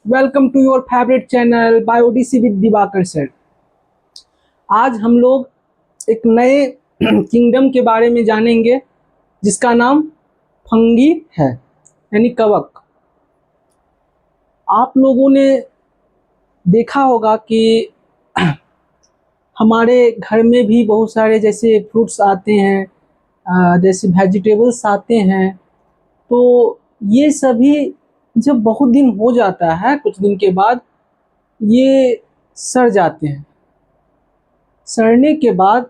Welcome to your favourite channel BioDC with Divakar sir. आज हम लोग एक नए किंगडम के बारे में जानेंगे जिसका नाम फंगी है, यानी कवक। आप लोगों ने देखा होगा कि हमारे घर में भी बहुत सारे जैसे फ्रूट्स आते हैं, जैसे वेजिटेबल्स आते हैं, तो ये सभी जब बहुत दिन हो जाता है, कुछ दिन के बाद ये सड़ जाते हैं। सड़ने के बाद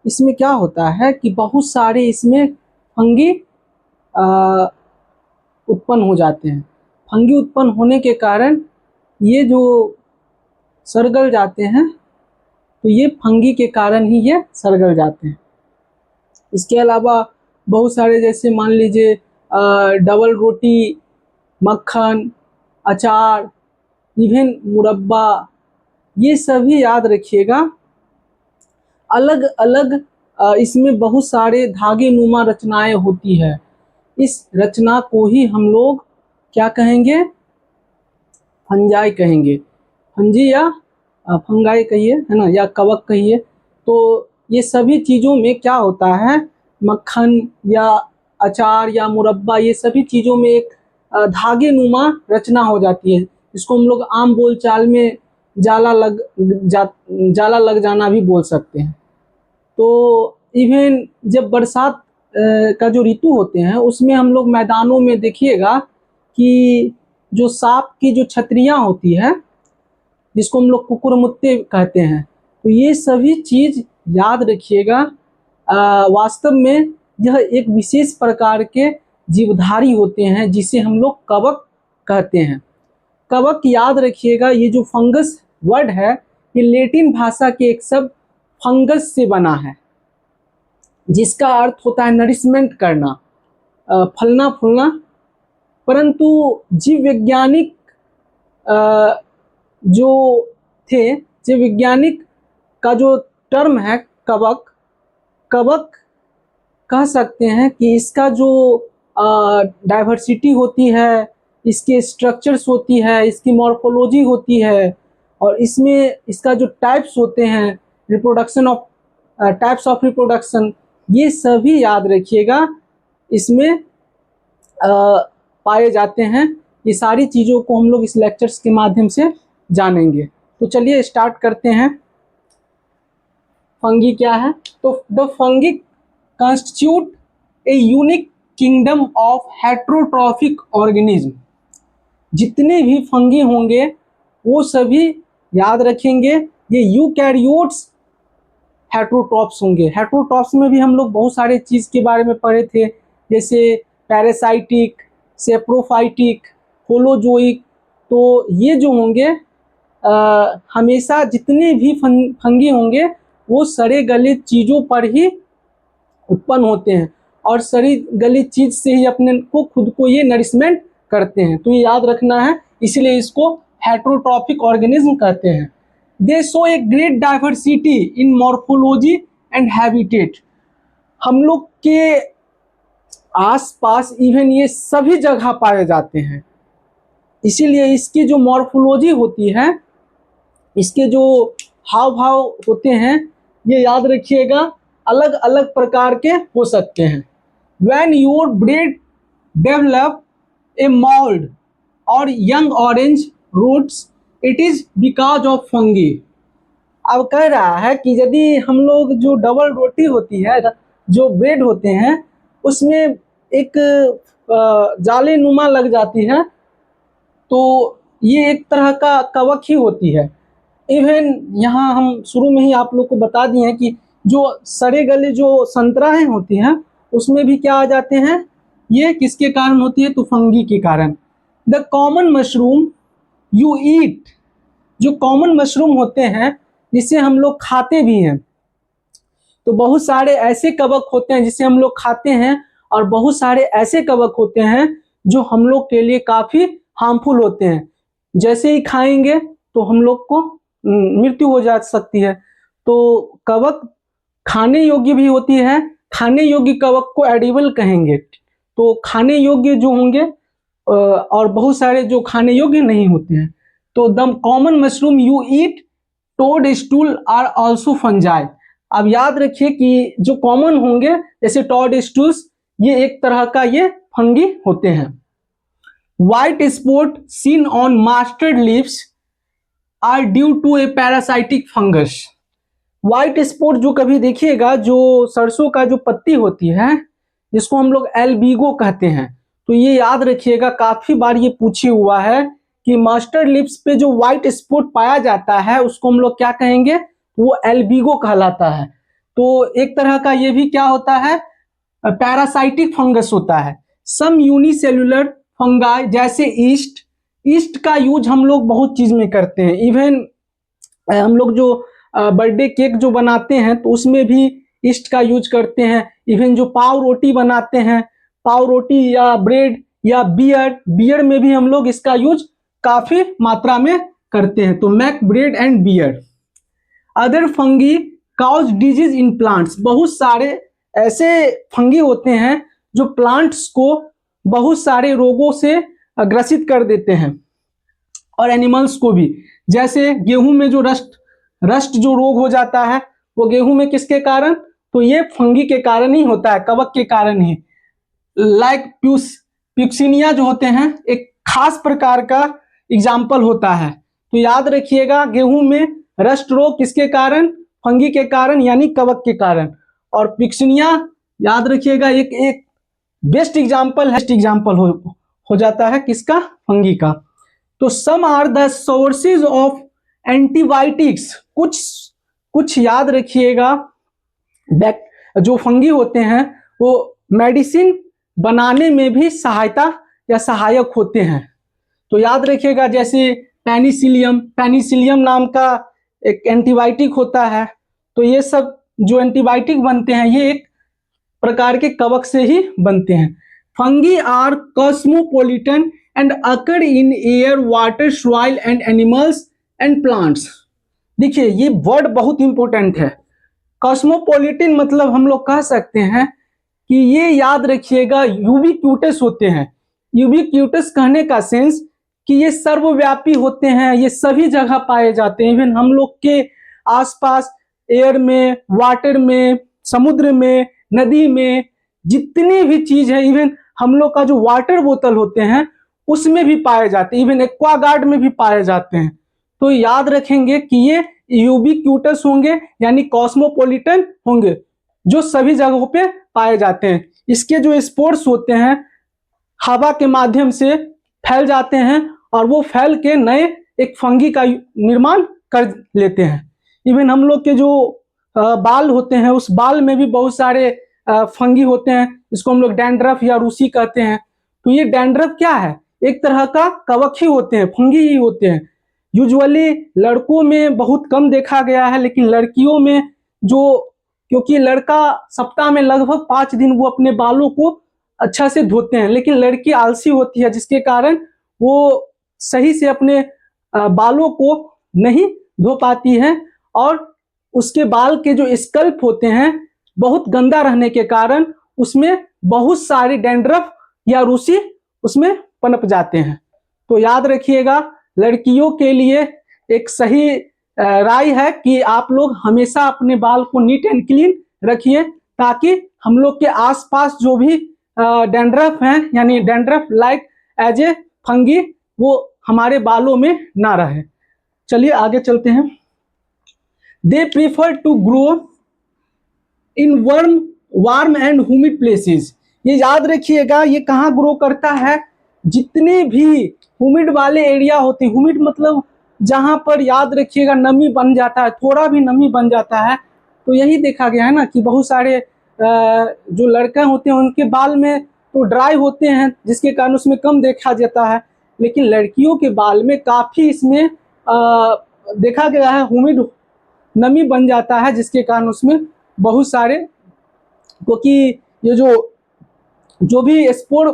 इसमें क्या होता है कि बहुत सारे इसमें फंगी उत्पन्न हो जाते हैं। फंगी उत्पन्न होने के कारण ये जो सड़गल जाते हैं, तो ये फंगी के कारण ही ये सड़गल जाते हैं। इसके अलावा बहुत सारे जैसे मान लीजिए डबल रोटी, मक्खन, अचार, इवन मुरब्बा, ये सभी याद रखिएगा। अलग अलग इसमें बहुत सारे धागे नुमा रचनाएं होती है। इस रचना को ही हम लोग क्या कहेंगे? फंजाई कहेंगे। फंजी या फंगाई कहिए, है ना, या कवक कहिए। तो ये सभी चीज़ों में क्या होता है, मक्खन या अचार या मुरब्बा, ये सभी चीज़ों में एक धागे नुमा रचना हो जाती है। इसको हम लोग आम बोलचाल में जाला लग जाना भी बोल सकते हैं। तो इवन जब बरसात का जो ऋतु होते हैं, उसमें हम लोग मैदानों में देखिएगा कि जो सांप की जो छतरियाँ होती है, जिसको हम लोग कुकुरमुत्ते कहते हैं, तो ये सभी चीज़ याद रखिएगा। वास्तव में यह एक विशेष प्रकार के जीवधारी होते हैं जिसे हम लोग कवक कहते हैं। कवक याद रखिएगा, ये जो फंगस वर्ड है, ये लैटिन भाषा के एक शब्द फंगस से बना है, जिसका अर्थ होता है नरिशमेंट करना, फलना फूलना। परंतु जीव वैज्ञानिक जो थे, जीव वैज्ञानिक का जो टर्म है कवक, कवक कह सकते हैं कि इसका जो डाइवर्सिटी होती है, इसके स्ट्रक्चर्स होती है, इसकी मॉर्फोलॉजी होती है, और इसमें इसका जो टाइप्स होते हैं, reproduction of types of reproduction, ये सभी याद रखिएगा इसमें पाए जाते हैं। ये सारी चीज़ों को हम लोग इस लेक्चर्स के माध्यम से जानेंगे। तो चलिए स्टार्ट करते हैं। फंगी क्या है? तो the fungi constitute a unique kingdom of heterotrophic organism। जितने भी फंगी होंगे वो सभी याद रखेंगे ये यूकैरियोट्स हेट्रोट्रॉप्स होंगे। हेट्रोट्रॉप्स में भी हम लोग बहुत सारे चीज़ के बारे में पढ़े थे, जैसे पैरासाइटिक, सेप्रोफाइटिक, होलोजोइक। तो ये जो होंगे हमेशा जितने भी फंगी होंगे वो सड़े गले चीज़ों पर ही उत्पन्न होते हैं, और सड़ी गली चीज से ही अपने को खुद को ये नरिशमेंट करते हैं। तो ये याद रखना है, इसलिए इसको हेट्रोट्रॉफिक ऑर्गेनिज्म कहते हैं। दे show a great diversity in morphology and habitat. हम लोग के आसपास इवन ये सभी जगह पाए जाते हैं, इसीलिए इसकी जो मॉर्फोलॉजी होती है, इसके जो हाव भाव होते हैं, ये याद रखिएगा अलग अलग प्रकार के हो सकते हैं। When your breed develop a mold or young orange roots, it is because of fungi। अब कह रहा है कि यदि हम लोग जो डबल रोटी होती है, जो ब्रेड होते हैं, उसमें एक जाले नुमा लग जाती है, तो ये एक तरह का कवक ही होती है। इवन यहाँ हम शुरू में ही आप लोग को बता दिए हैं कि जो सड़े गले जो संतराएं होती हैं, उसमें भी क्या आ जाते हैं, ये किसके कारण होती है? तो फंगी के कारण। द कॉमन मशरूम यू ईट, जो कॉमन मशरूम होते हैं जिसे हम लोग खाते भी हैं, तो बहुत सारे ऐसे कवक होते हैं जिसे हम लोग खाते हैं, और बहुत सारे ऐसे कवक होते हैं जो हम लोग के लिए काफ़ी हार्मफुल होते हैं। जैसे ही खाएंगे तो हम लोग को मृत्यु हो जा सकती है। तो कवक खाने योग्य भी होती है, खाने योग्य कवक को एडिबल कहेंगे। तो खाने योग्य जो होंगे और बहुत सारे जो खाने योग्य नहीं होते हैं। तो the common mushroom you eat toadstool are also fungi. अब याद रखिए कि जो कॉमन होंगे जैसे टोड स्टूल्स, ये एक तरह का ये फंगी होते हैं। White spot seen on mustard leaves are due to a parasitic fungus. White spot जो कभी देखिएगा, जो सरसों का जो पत्ती होती है जिसको हम लोग एल्बिगो कहते हैं, तो ये याद रखिएगा, काफी बार ये पूछे हुआ है कि मस्टर्ड लिप्स पे जो व्हाइट स्पॉट पाया जाता है उसको हम लोग क्या कहेंगे, वो एल्बिगो कहलाता है। तो एक तरह का ये भी क्या होता है, पैरासाइटिक फंगस होता है। सम यूनिसेल्युलर फंगाई जैसे ईस्ट, ईस्ट का यूज हम लोग बहुत चीज में करते हैं। इवन हम लोग जो बर्थडे केक जो बनाते हैं तो उसमें भी ईस्ट का यूज करते हैं। इवन जो पाव रोटी बनाते हैं, पाव रोटी या ब्रेड या बियर में भी हम लोग इसका यूज काफी मात्रा में करते हैं। तो make bread and beer. Other fungi cause disease in plants. बहुत सारे ऐसे फंगी होते हैं जो प्लांट्स को बहुत सारे रोगों से ग्रसित कर देते हैं और एनिमल्स को भी। जैसे गेहूं में जो रस्ट जो रोग हो जाता है, वो गेहूं में किसके कारण, तो ये फंगी के कारण ही होता है, कवक के कारण ही। लाइक प्यूक्सिनिया जो होते हैं एक खास प्रकार का एग्जाम्पल होता है। तो याद रखिएगा, गेहूं में रस्ट रोग किसके कारण, फंगी के कारण यानी कवक के कारण। और प्यूक्सिनिया याद रखिएगा एक बेस्ट एग्जाम्पल हो जाता है किसका, फंगी का। तो some are the sources of antibiotics. कुछ याद रखिएगा, जो फंगी होते हैं वो मेडिसिन बनाने में भी सहायता या सहायक होते हैं। तो याद रखिएगा, जैसे पेनिसिलियम नाम का एक एंटीबायोटिक होता है। तो ये सब जो एंटीबायोटिक बनते हैं ये एक प्रकार के कवक से ही बनते हैं। Fungi are cosmopolitan and occur in air, water, soil and animals and plants. देखिए ये वर्ड बहुत इंपॉर्टेंट है। कॉस्मोपोलिटन मतलब हम लोग कह सकते हैं कि ये याद रखिएगा यूबिक्यूटस होते हैं। यूबिक्यूटस कहने का सेंस कि ये सर्वव्यापी होते हैं, ये सभी जगह पाए जाते हैं। इवन हम लोग के आसपास एयर में, वाटर में, समुद्र में, नदी में, जितनी भी चीज है, इवन हम लोग का जो वाटर बोतल होते हैं उसमें भी पाए जाते हैं, इवन एक्वागार्ड में भी पाए जाते हैं। तो याद रखेंगे कि ये यूबिक्यूटस होंगे यानी कॉस्मोपोलिटन होंगे, जो सभी जगहों पे पाए जाते हैं। इसके जो स्पोर्स होते हैं हवा के माध्यम से फैल जाते हैं और वो फैल के नए एक फंगी का निर्माण कर लेते हैं। इवन हम लोग के जो बाल होते हैं उस बाल में भी बहुत सारे फंगी होते हैं, इसको हम लोग डैंड्रफ या रूसी कहते हैं। तो ये डैंड्रफ क्या है, एक तरह का कवक ही होते हैं, फंगी ही होते हैं। यूजुअली लड़कों में बहुत कम देखा गया है, लेकिन लड़कियों में क्योंकि लड़का सप्ताह में लगभग 5 दिन वो अपने बालों को अच्छा से धोते हैं, लेकिन लड़की आलसी होती है जिसके कारण वो सही से अपने बालों को नहीं धो पाती है और उसके बाल के जो स्कल्प होते हैं बहुत गंदा रहने के कारण उसमें बहुत सारे डैंड्रफ या रूसी उसमें पनप जाते हैं। तो याद रखिएगा, लड़कियों के लिए एक सही राय है कि आप लोग हमेशा अपने बाल को नीट एंड क्लीन रखिए, ताकि हम लोग के आसपास जो भी डैंड्रफ हैं यानी dandruff like as a fungi वो हमारे बालों में ना रहे। चलिए आगे चलते हैं। They prefer to grow in warm and humid places. ये याद रखिएगा, ये कहाँ ग्रो करता है, जितने भी ह्यूमिड वाले एरिया होते हैं, ह्यूमिड मतलब जहां पर याद रखिएगा नमी बन जाता है, थोड़ा भी नमी बन जाता है। तो यही देखा गया है ना कि बहुत सारे जो लड़के होते हैं उनके बाल में तो ड्राई होते हैं जिसके कारण उसमें कम देखा जाता है, लेकिन लड़कियों के बाल में काफी इसमें देखा गया है ह्यूमिड नमी बन जाता है, जिसके कारण उसमें बहुत सारे, क्योंकि ये जो भी स्पोर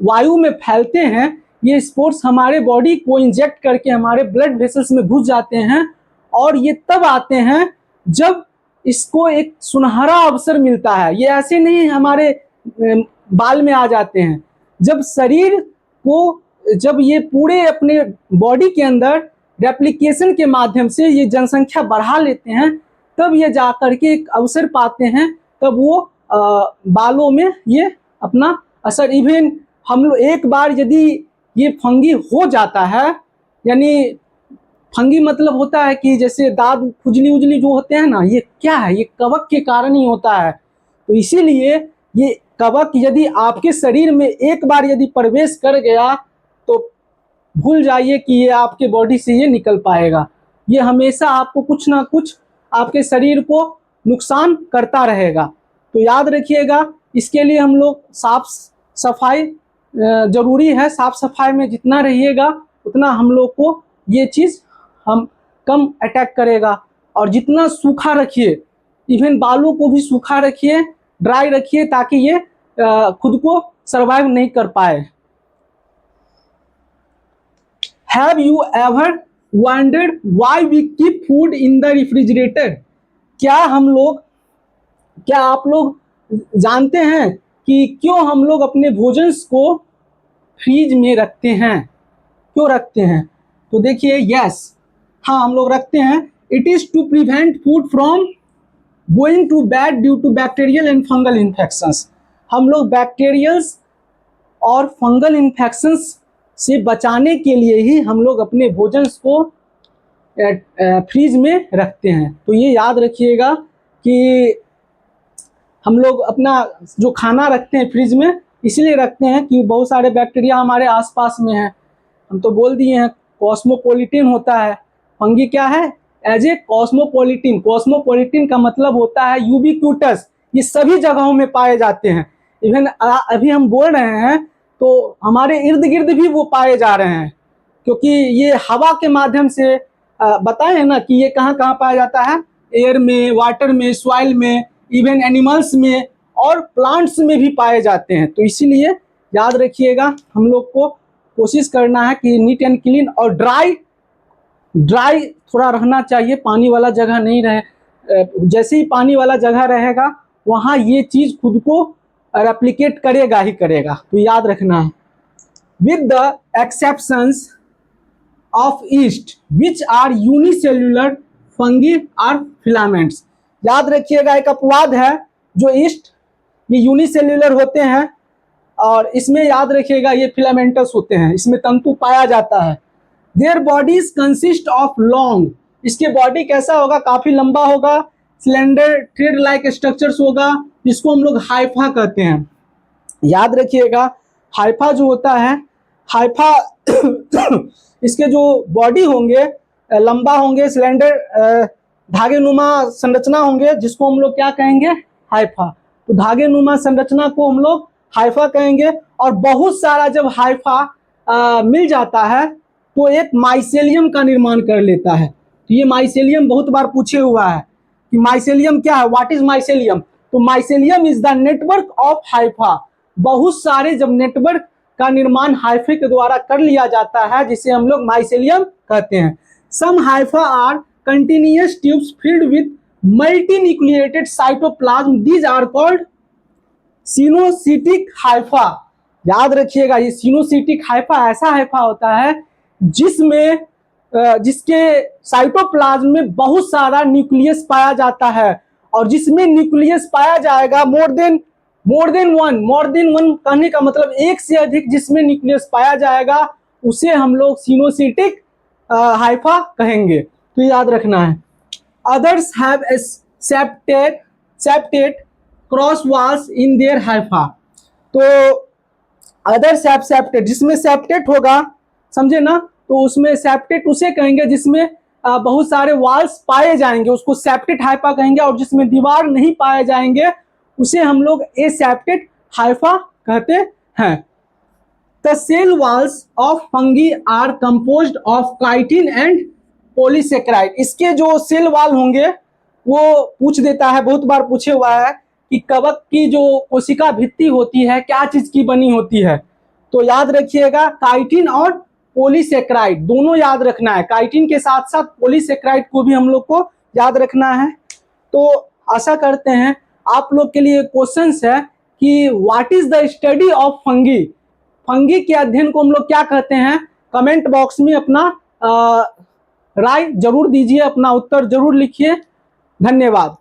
वायु में फैलते हैं ये स्पोर्स हमारे बॉडी को इंजेक्ट करके हमारे ब्लड वेसल्स में घुस जाते हैं और ये तब आते हैं जब इसको एक सुनहरा अवसर मिलता है। ये ऐसे नहीं हमारे बाल में आ जाते हैं, जब शरीर को जब ये पूरे अपने बॉडी के अंदर रेप्लिकेशन के माध्यम से ये जनसंख्या बढ़ा लेते हैं, तब ये जाकर के एक अवसर पाते हैं, तब वो बालों में ये अपना असर, इवन हम लोग एक बार यदि ये फंगी हो जाता है, यानी फंगी मतलब होता है कि जैसे दाद खुजली उजली जो होते हैं ना, ये क्या है, ये कवक के कारण ही होता है। तो इसीलिए ये कवक यदि आपके शरीर में एक बार यदि प्रवेश कर गया तो भूल जाइए कि ये आपके बॉडी से ये निकल पाएगा। ये हमेशा आपको कुछ ना कुछ आपके शरीर को नुकसान करता रहेगा। तो याद रखिएगा, इसके लिए हम लोग साफ सफाई ज़रूरी है। साफ सफाई में जितना रहिएगा उतना हम लोग को ये चीज़ हम कम अटैक करेगा। और जितना सूखा रखिए, इवन बालों को भी सूखा रखिए, ड्राई रखिए, ताकि ये खुद को सरवाइव नहीं कर पाए। Have you ever wondered why we keep food in the refrigerator? क्या आप लोग जानते हैं कि क्यों हम लोग अपने भोजन को फ्रीज में रखते हैं, क्यों रखते हैं? तो देखिए, यस, हाँ, हम लोग रखते हैं। It is to prevent food from going to bad due to bacterial and fungal infections. हम लोग बैक्टीरियल्स और फंगल इन्फेक्शंस से बचाने के लिए ही हम लोग अपने भोजन को फ्रीज में रखते हैं। तो ये याद रखिएगा कि हम लोग अपना जो खाना रखते हैं फ्रिज में इसलिए रखते हैं कि बहुत सारे बैक्टीरिया हमारे आसपास में हैं। हम तो बोल दिए हैं कॉस्मोपॉलिटन होता है। फंगी क्या है? As a cosmopolitan. कॉस्मोपॉलिटन का मतलब होता है यूबिक्यूटस। ये सभी जगहों में पाए जाते हैं। इवन अभी हम बोल रहे हैं तो हमारे इर्द गिर्द भी वो पाए जा रहे हैं, क्योंकि ये हवा के माध्यम से बताए हैं ना कि ये कहाँ कहाँ पाया जाता है, एयर में, वाटर में, सॉइल में, इवन एनिमल्स में और प्लांट्स में भी पाए जाते हैं। तो इसीलिए याद रखिएगा, हम लोग को कोशिश करना है कि नीट एंड क्लीन और ड्राई थोड़ा रहना चाहिए। पानी वाला जगह नहीं रहे। जैसे ही पानी वाला जगह रहेगा वहाँ ये चीज़ खुद को रेप्लिकेट करेगा ही करेगा। तो याद रखना है। With the exceptions of yeast which are unicellular fungi are filaments. याद रखिएगा, एक अपवाद है जो ईस्ट, ये यूनिसेल्युलर होते हैं और इसमें याद रखिएगा ये फिलामेंटस होते हैं, इसमें तंतु पाया जाता है। Their bodies consist of long, इसके बॉडी कैसा होगा? काफ़ी लंबा होगा, सिलेंडर थ्रेड लाइक स्ट्रक्चर्स होगा, जिसको हम लोग हाइफा कहते हैं। याद रखिएगा, हाइफा जो होता है, हाइफा इसके जो बॉडी होंगे लंबा होंगे, सिलेंडर धागे नुमा संरचना होंगे, जिसको हम लोग क्या कहेंगे? हाइफा। तो धागे नुमा संरचना को हम लोग हाइफा कहेंगे। और बहुत सारा जब हाइफा मिल जाता है तो एक माइसेलियम का निर्माण कर लेता है। तो ये माइसेलियम बहुत बार पूछे हुआ है कि माइसेलियम क्या है, व्हाट इज माइसेलियम? तो mycelium is the network of Haifa. बहुत सारे जब नेटवर्क का निर्माण हाइफे के द्वारा कर लिया जाता है, जिसे हम लोग माइसेलियम कहते हैं। Some hypha are continuous tubes filled with multinucleated cytoplasm, these are called coenocytic hypha. याद रखिएगा, ये सिनोसिटिक हाइफा ऐसा हाइफा होता है जिसमें जिसके साइटोप्लाज्म में बहुत सारा न्यूक्लियस पाया जाता है, और जिसमें न्यूक्लियस पाया जाएगा मोर देन वन कहने का मतलब एक से अधिक जिसमें न्यूक्लियस पाया जाएगा उसे हम लोग सिनोसिटिक हाइफा कहेंगे। तो याद रखना है। Others have a septate cross walls in their hypha. तो अदर्स हैव सेप्टेट, जिसमें सेप्टेट होगा, समझे ना, तो उसमें सेप्टेट उसे कहेंगे जिसमें बहुत सारे वॉल्स पाए जाएंगे, उसको सेप्टेट हाइफा कहेंगे। और जिसमें दीवार नहीं पाए जाएंगे उसे हम लोग एसेप्टेट हाइफा कहते हैं। The cell walls of fungi are composed of chitin and polysaccharide. इसके जो सेल वॉल होंगे वो पूछ देता है, बहुत बार पूछे हुआ है कि कवक की जो कोशिका भित्ति होती है क्या चीज की बनी होती है? तो याद रखिएगा, काइटिन और पॉलीसेकेराइड दोनों याद रखना है। काइटिन के साथ साथ पॉलीसेकेराइड को भी हम लोग को याद रखना है। तो आशा करते हैं आप लोग के लिए क्वेश्चंस है कि what is the study of fungi. Fungi के अध्ययन को हम लोग क्या कहते हैं, कमेंट बॉक्स में अपना राय जरूर दीजिए, अपना उत्तर जरूर लिखिए। धन्यवाद।